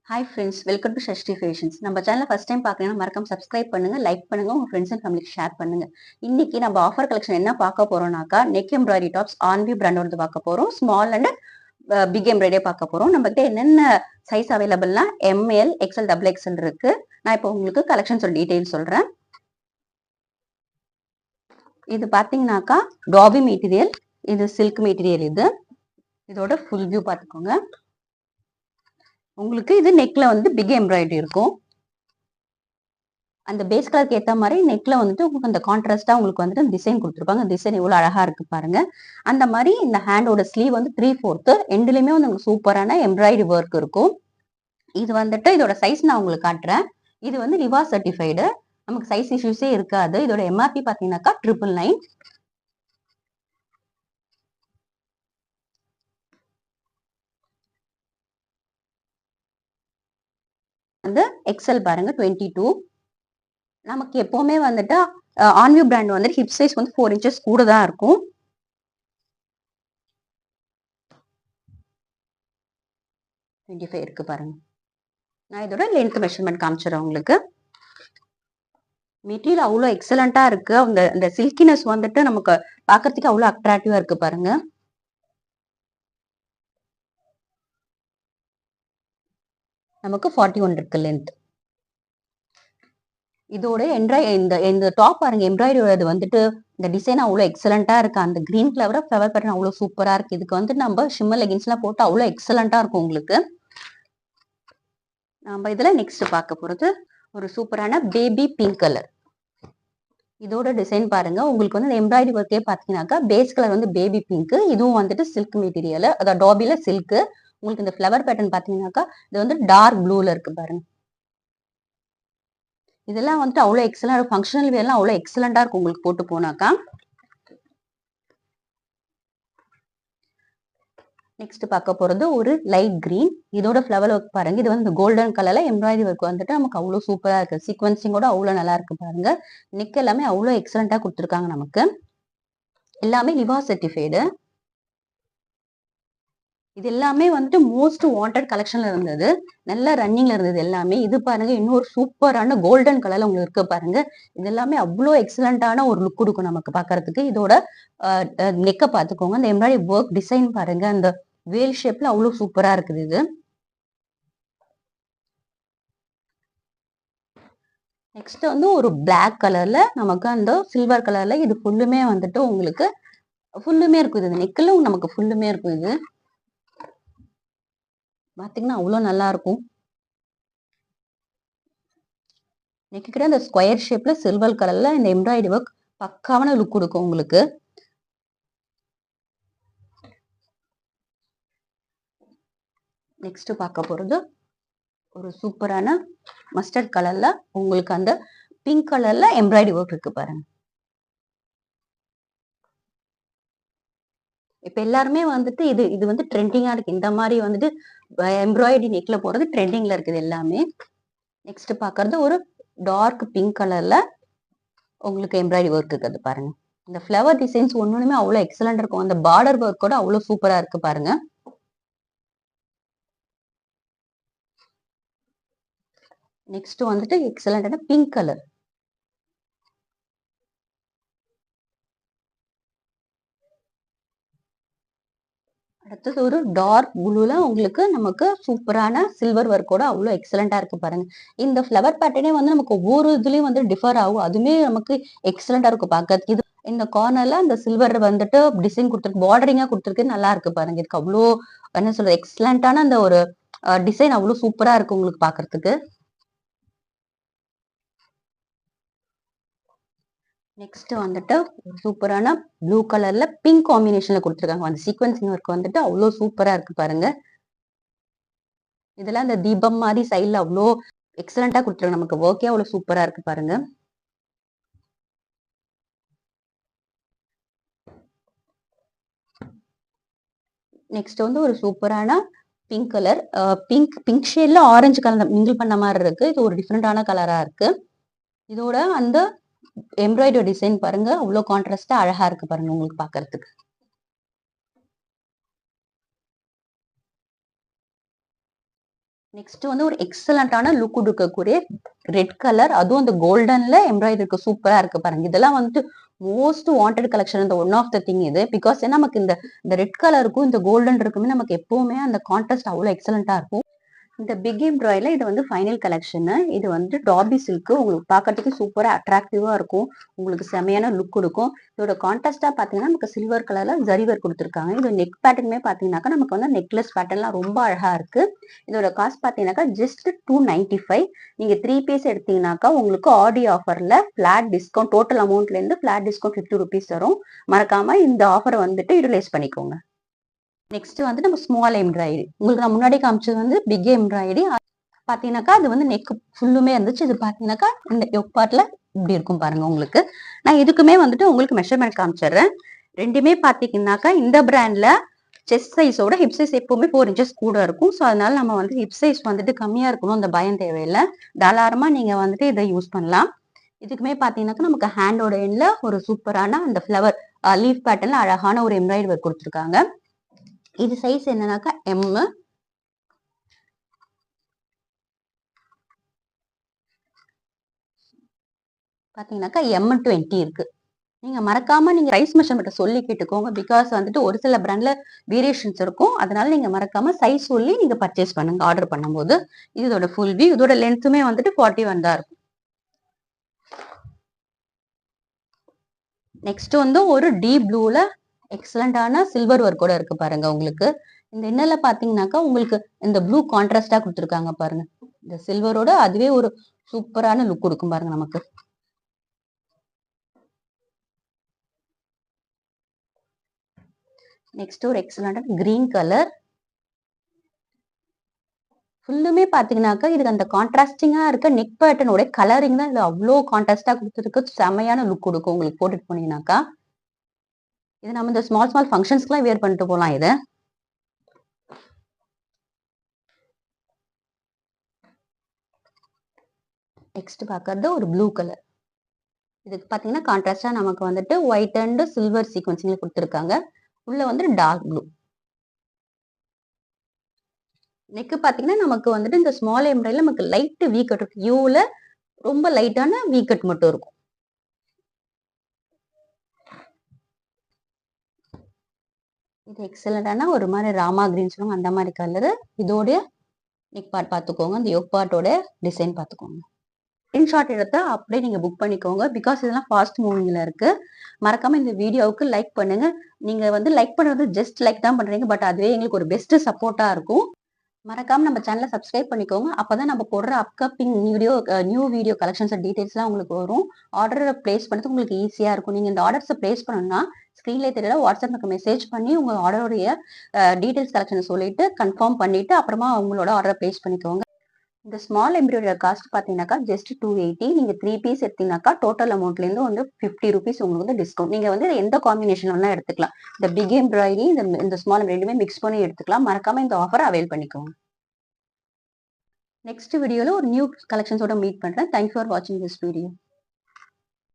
Hi friends, welcome to Shashti fashions. நம்ம சேனலை first time பார்க்கணும்னா மறக்காம சப்ஸ்கிரைப் பண்ணுங்க, லைக் பண்ணுங்க, உங்க ஃப்ரெண்ட்ஸ் அண்ட் ஃபேமிலிக்கு ஷேர் பண்ணுங்க. இன்னைக்கு நம்ம ஆஃபர் கலெக்ஷன் என்ன பார்க்க போறோம்னாக்கா, நெக் எம்ப்ராய்டரி டாப்ஸ் ஆன்வி பிராண்ட் வந்து பார்க்க போறோம். ஸ்மால் அண்ட் பிக் எம்ப்ராய்டரி பார்க்க போறோம். நம்ம கிட்ட என்னென்ன சைஸ் அவைலபிள்னா எம்எல், எக்ஸ்எல், டபுள் எக்ஸ்எல் இருக்கு. நான் இப்போ உங்களுக்கு கலெக்ஷன்ஸ் டீடைல் சொல்றேன். இது பாத்தீங்கன்னாக்கா டாபி மெட்டீரியல், இது சில்க் மெட்டீரியல். இதோட ஃபுல் வியூ பார்த்துக்கோங்க. உங்களுக்கு இது நெக்ல வந்து பிக் எம்ப்ராய்டரி இருக்கும். அந்த பேஸ் கலருக்கு ஏற்ற மாதிரி நெக்ல வந்துட்டு உங்களுக்கு அந்த கான்ட்ராஸ்டா உங்களுக்கு வந்துட்டு டிசைன் கொடுத்துருப்பாங்க. டிசைன் எவ்வளவு அழகா இருக்கு பாருங்க. அந்த மாதிரி இந்த ஹேண்டோட ஸ்லீவ் வந்து 3/4 எண்ட்லயுமே வந்து உங்களுக்கு சூப்பரான எம்ப்ராய்டரி ஒர்க் இருக்கும். இது வந்துட்டு இதோட சைஸ் நான் உங்களுக்கு காட்டுறேன். இது வந்து ரிவா சர்டிஃபைடு, நமக்கு சைஸ் இஷ்யூஸே இருக்காது. இதோட எம்ஆர்பி பாத்தீங்கன்னாக்கா 999. வந்து எக்ஸல் பாருங்க 22. நமக்கு எப்பவுமே வந்துட்டு ஆன்வியூ பிராண்ட் வந்து ஹிப் சைஸ் வந்து 4 இன்ச்சஸ் கூட தான் இருக்கும். 25 இருக்கு பாருங்க. நான் இதோட லென்த் மெஷர்மெண்ட் காமிச்சிடறேன் உங்களுக்கு. மெட்டீரியல் அவ்வளோ எக்ஸலண்டா இருக்கு. அந்த சில்கினஸ் வந்துட்டு நமக்கு பாக்குறதுக்கு அவ்வளோ அட்ராக்டிவா இருக்கு பாருங்க. நமக்கு 41 இருக்கு லென்த். இதோட இந்த டாப் பாருங்க, எம்ப்ராய்டரி வந்துட்டு இந்த டிசைன் அவ்வளோ எக்ஸலண்டா இருக்கு. அந்த கிரீன் கலர் ஃபிளவர் பேட்டர்ன் அவ்வளோ சூப்பரா இருக்கு. இதுக்கு வந்து நம்ம ஷிம்மர் லெகின்ஸ் எல்லாம் போட்டு அவ்வளோ எக்ஸலண்டா இருக்கும் உங்களுக்கு. நம்ம இதுல நெக்ஸ்ட் பார்க்க போறது ஒரு சூப்பரான பேபி பிங்க் கலர். இதோட டிசைன் பாருங்க. உங்களுக்கு வந்து எம்ப்ராய்டரி ஒர்க்கே பாத்தீங்கன்னாக்கா பேஸ் கலர் வந்து பேபி பிங்க். இதுவும் வந்துட்டு சில்க் மெட்டீரியல், அதாவது டாபில சில்க். உங்களுக்கு இந்த ஃபிளவர் பேட்டர்ன் பாத்தீங்கன்னாக்கா இது வந்து டார்க் ப்ளூல இருக்கு பாருங்க. இதெல்லாம் வந்துட்டு அவ்வளோ எக்ஸலண்ட், ஃபங்க்ஷனல் வேர்லாம் அவ்வளோ எக்ஸலண்டா இருக்கும் உங்களுக்கு போட்டு போனாக்கா. நெக்ஸ்ட் பார்க்க போறது ஒரு லைட் கிரீன். இதோட ஃபிளவர் ஒர்க் பாருங்க. இது வந்து கோல்டன் கலர்ல எம்ப்ராய்டரி ஒர்க் வந்துட்டு நமக்கு அவ்வளவு சூப்பரா இருக்கு. சீக்வன்சிங்கோட அவ்வளவு நல்லா இருக்கு பாருங்க. நெக் எல்லாமே அவ்வளவு எக்ஸலண்டா கொடுத்துருக்காங்க. நமக்கு எல்லாமே லிவா சர்டிஃபைடு. இது எல்லாமே வந்துட்டு மோஸ்ட் வாண்டட் கலெக்ஷன்ல இருந்தது, நல்ல ரன்னிங்ல இருந்தது எல்லாமே. இது பாருங்க, இன்னொரு சூப்பரான கோல்டன் கலர்ல உங்களுக்கு இருக்கு பாருங்க. இது எல்லாமே அவ்வளோ எக்ஸலண்டான ஒரு லுக் கொடுக்கும் நமக்கு பாக்குறதுக்கு. இதோட நெக்க பாத்துக்கோங்க. அந்த எம்ப்ராய்டரி ஒர்க் டிசைன் பாருங்க, அந்த வேல் ஷேப்ல அவ்வளவு சூப்பரா இருக்குது. இது நெக்ஸ்ட் வந்து ஒரு பிளாக் கலர்ல நமக்கு அந்த சில்வர் கலர்ல இது ஃபுல்லுமே வந்துட்டு உங்களுக்கு ஃபுல்லுமே இருக்கும். இது நெக்கிலும் நமக்கு ஃபுல்லுமே இருக்கும். இது பாத்தீங்கன்னா அவ்வளவு நல்லா இருக்கும். நெக்கு கிட்ட அந்த ஸ்கொயர் ஷேப்ல சில்வர் கலர்ல இந்த எம்ப்ராய்டரி ஒர்க் பக்காவான லுக் கொடுக்கும் உங்களுக்கு. நெக்ஸ்ட் பார்க்க போறது ஒரு சூப்பரான மஸ்டர்ட் கலர்ல உங்களுக்கு அந்த பிங்க் கலர்ல எம்ப்ராய்டரி ஒர்க் இருக்கு பாருங்க. இப்ப எல்லாருமே வந்துட்டு இது இது வந்து ட்ரெண்டிங்கா இருக்கு. இந்த மாதிரி வந்துட்டு எம்ப்ராய்டரி நெக்ல போறது ட்ரெண்டிங்ல இருக்குது எல்லாமே. நெக்ஸ்ட் பாக்குறது ஒரு டார்க் பிங்க் கலர்ல உங்களுக்கு எம்ப்ராய்டரி ஒர்க் இருக்குது பாருங்க. இந்த ஃபிளவர் டிசைன்ஸ் ஒண்ணுமே அவ்வளவு எக்ஸலண்ட் இருக்கும். அந்த பார்டர் ஒர்க் கூட அவ்வளவு சூப்பரா இருக்கு பாருங்க. நெக்ஸ்ட் வந்துட்டு எக்ஸலண்டான பிங்க் கலர். அடுத்தது ஒரு டார்க் ப்ளூல உங்களுக்கு நமக்கு சூப்பரான சில்வர் ஒர்க்கோட அவ்வளவு எக்ஸலண்டா இருக்கு பாருங்க. இந்த ஃபிளவர் பேட்டர்னே வந்து நமக்கு ஒவ்வொரு இதுலயும் வந்து டிஃபர் ஆகும். அதுமே நமக்கு எக்ஸலண்டா இருக்கும் பார்க்கறதுக்கு. இது இந்த கார்னர்ல அந்த சில்வர் வந்துட்டு டிசைன் கொடுத்துருக்கு, பார்டரிங்கா கொடுத்துருக்கு, நல்லா இருக்கு பாருங்க. இதுக்கு அவ்வளோ என்ன சொல்றது, எக்ஸலண்டான அந்த ஒரு டிசைன் அவ்வளவு சூப்பரா இருக்கு உங்களுக்கு பாக்குறதுக்கு. நெக்ஸ்ட் வந்துட்டு ஒரு சூப்பரான ப்ளூ கலர்ல பிங்க் காம்பினேஷன்ல கொடுத்துருக்காங்க. அந்த சீக்வன்சிங் ஒர்க் வந்துட்டு அவ்வளவு சூப்பரா இருக்கு பாருங்க. இதெல்லாம் இந்த தீபம் மாதிரி சைட்ல அவ்வளோ எக்ஸலண்டா கொடுத்துருக்காங்க. நமக்கு ஒர்க்கே அவ்வளவு சூப்பரா இருக்கு பாருங்க. நெக்ஸ்ட் வந்து ஒரு சூப்பரான பிங்க் கலர், பிங்க் ஷேட்ல ஆரஞ்சு கலர் மிங்கிள் பண்ண மாதிரி இருக்கு. இது ஒரு டிஃப்ரெண்டான கலரா இருக்கு. இதோட அந்த எம்ப்ராய்டரி டிசைன் பாருங்க, அவ்வளவு கான்ட்ராஸ்டா அழகா இருக்கு பாருங்க உங்களுக்கு பாக்குறதுக்கு. நெக்ஸ்ட் வந்து ஒரு எக்ஸலண்டான லுக் கொடுக்கக்கூடிய ரெட் கலர், அதுவும் அந்த கோல்டன்ல எம்ப்ராய்டரி சூப்பரா இருக்கு பாருங்க. இதெல்லாம் வந்துட்டு மோஸ்ட் வாண்டட் கலெக்ஷன், இந்த ஒன் ஆஃப் த திங் இது. பிகாஸ் நமக்கு இந்த இந்த ரெட் கலருக்கும் இந்த கோல்டன் இருக்குமே நமக்கு எப்பவுமே அந்த கான்ட்ராஸ்ட் அவ்வளவு எக்ஸலண்டா இருக்கும். இந்த பிக் எம்ப்ராய்ல இது வந்து ஃபைனல் கலெக்ஷன். இது வந்து டாபி சில்க். உங்களுக்கு பார்க்கறதுக்கு சூப்பரா அட்ராக்டிவா இருக்கும். உங்களுக்கு செமையான லுக் கொடுக்கும். இதோட கான்ட்ராஸ்டா பாத்தீங்கன்னா நமக்கு சில்வர் கலர்ல ஜரி ஒர்க் கொடுத்துருக்காங்க. இது நெக் பேட்டர்னுமே பாத்தீங்கன்னாக்கா நமக்கு வந்து நெக்லஸ் பேட்டர்ன்லாம் ரொம்ப அழகா இருக்கு. இதோட காஸ்ட் பாத்தீங்கன்னாக்கா ஜஸ்ட் 295. நீங்க 3 பீஸ் எடுத்தீங்கன்னாக்கா உங்களுக்கு ஆடி ஆஃபர்ல பிளாட் டிஸ்கவுண்ட், டோட்டல் அமௌண்ட்ல இருந்து பிளாட் டிஸ்கவுண்ட் 50 ருபீஸ் வரும். மறக்காம இந்த ஆஃபரை வந்துட்டு யூட்டிலைஸ் பண்ணிக்கோங்க. நெக்ஸ்ட் வந்து நம்ம ஸ்மால் எம்ப்ராய்டரி. உங்களுக்கு நான் முன்னாடி காமிச்சது வந்து பிக் எம்ப்ராய்டரி. பாத்தீங்கன்னாக்கா அது வந்து நெக் ஃபுல்லுமே இருந்துச்சு. இது பாத்தீங்கன்னாக்கா இந்த யோக் பார்ட்ல இப்படி இருக்கும் பாருங்க. உங்களுக்கு நான் இதுக்குமே வந்துட்டு உங்களுக்கு மெஷர்மெண்ட் காமிச்சிடுறேன். ரெண்டுமே பாத்தீங்கன்னாக்கா இந்த பிராண்ட்ல செஸ்ட் சைஸோட ஹிப் சைஸ் எப்பவுமே 4 இன்ச்சஸ் கூட இருக்கும். ஸோ அதனால நம்ம வந்து ஹிப் சைஸ் வந்துட்டு கம்மியா இருக்கணும், அந்த பயம் தேவையில்லை. தாராளமா நீங்க வந்துட்டு இதை யூஸ் பண்ணலாம். இதுக்குமே பாத்தீங்கன்னாக்கா நமக்கு ஹேண்டோட எண்ட்ல ஒரு சூப்பரான அந்த ஃபிளவர் லீஃப் பேட்டர்ன்ல அழகான ஒரு எம்ப்ராய்டரி ஒர்க் கொடுத்துருக்காங்க. இது சைஸ் என்னன்னாக்கா எம். பாத்தீங்கன்னாக்கா M20 இருக்கு. நீங்க மறக்காம நீங்க சைஸ் மெஷர்மெண்ட் சொல்லி கேட்டுக்கோங்க. பிகாஸ் வந்துட்டு ஒரு சில பிராண்ட்ல வேரியேஷன்ஸ் இருக்கும். அதனால நீங்க மறக்காம சைஸ் சொல்லி நீங்க பர்ச்சேஸ் பண்ணுங்க ஆர்டர் பண்ணும்போது. இதோட ஃபுல் வியூ, இதோட லென்த்துமே வந்துட்டு 41 தான் இருக்கும். நெக்ஸ்ட் வந்து ஒரு டீப் ப்ளூல எக்ஸலண்டான சில்வர் ஒர்க்கோட இருக்கு பாருங்க. உங்களுக்கு இந்த இன்னர்ல பாத்தீங்கன்னாக்கா உங்களுக்கு இந்த ப்ளூ கான்ட்ராஸ்டா கொடுத்துருக்காங்க பாருங்க. இந்த சில்வரோட அதுவே ஒரு சூப்பரான லுக் கொடுக்கும் பாருங்க நமக்கு. நெக்ஸ்ட் ஒரு எக்ஸலண்டான கிரீன் கலர். ஃபுல்லுமே பாத்தீங்கன்னாக்கா இதுக்கு அந்த கான்ட்ராஸ்டிங்கா இருக்க நெக் பேட்டர்னோட கலரிங் தான் இது அவ்வளோ கான்ட்ராஸ்டா கொடுத்துருக்கு. செமையான லுக் கொடுக்கும் உங்களுக்கு போட்டுட்டு போனீங்கன்னாக்கா. இது நம்ம இந்த ஸ்மால் ஸ்மால் ஃபங்க்ஷன்ஸ்க்குலாம் வேர் பண்ணிட்டு போகலாம் இதை. நெக்ஸ்ட் பாக்குறது ஒரு ப்ளூ கலர். இதுக்கு பாத்தீங்கன்னா கான்ட்ராஸ்டா நமக்கு வந்துட்டு ஒயிட் அண்ட் சில்வர் சீக்வன்சிங்ல கொடுத்துருக்காங்க. உள்ள வந்து டார்க் ப்ளூ. நெக் பாத்தீங்கன்னா நமக்கு வந்துட்டு இந்த ஸ்மால் எம்ப்ராய்டரில நமக்கு லைட் வீ கட் இருக்கு. யூல ரொம்ப லைட்டான வீ கட் மட்டும் இருக்கும். இது எக்ஸலண்டான ஒரு மாதிரி ராமா கிரீன் சொல்லுவாங்க அந்த மாதிரி கலரு. இதோடைய நெக் பார்ட் பாத்துக்கோங்க. இந்த யோக் பார்ட்டோட டிசைன் பாத்துக்கோங்க. ஸ்கிரீன்ஷாட் எடுத்து அப்படியே நீங்க புக் பண்ணிக்கோங்க. பிகாஸ் இதெல்லாம் ஃபாஸ்ட் மூவிங்ல இருக்கு. மறக்காம இந்த வீடியோவுக்கு லைக் பண்ணுங்க. நீங்க வந்து லைக் பண்றது ஜஸ்ட் லைக் தான் பண்றீங்க. பட் அதுவே எங்களுக்கு ஒரு பெஸ்ட் சப்போர்ட்டா இருக்கும். மறக்காம நம்ம சேனலை சப்ஸ்கிரைப் பண்ணிக்கோங்க. அப்பதான் நம்ம போடுற அப்கமிங் நியூ வீடியோ கலெக்ஷன்ஸ் டீடைல்ஸ்லாம் உங்களுக்கு வரும். ஆர்டரை பிளேஸ் பண்ணது உங்களுக்கு ஈஸியா இருக்கும். நீங்க இந்த ஆர்டர்ஸை பிளேஸ் பண்ணணும்னா ஸ்கிரீன்ல தெரியல வாட்ஸ்அப்புக்கு மெசேஜ் பண்ணி உங்க ஆர்டருடைய டீடைல்ஸ் கலெக்ஷன் சொல்லிட்டு கன்ஃபார்ம் பண்ணிட்டு அப்புறமா உங்களோட ஆர்டரை பிளேஸ் பண்ணிக்கோங்க. இந்த ஸ்மால் எம்ப்ராய்டரி காஸ்ட் பாத்தீங்கன்னாக்கா ஜஸ்ட் 280. நீங்க 3 பீஸ் எடுத்தீங்கன்னாக்கா டோட்டல் அமௌண்ட்ல இருந்து வந்து 50 ருபீஸ் உங்களுக்கு வந்து டிஸ்கவுண்ட். நீங்க வந்து எந்த காம்பினேஷன் வேணா எடுத்துக்கலாம். இந்த பிக் எம்ப்ராய்டரி இந்த ஸ்மால் ரெண்டுமே மிக்ஸ் பண்ணி எடுத்துக்கலாம். மறக்காம இந்த ஆஃபர் அவைல் பண்ணிக்கோங்க. நெக்ஸ்ட் வீடியோல ஒரு நியூ கலெக்ஷன்ஸோட மீட் பண்றேன். தேங்க்ஸ் ஃபார் வாட்சிங் திஸ் வீடியோ.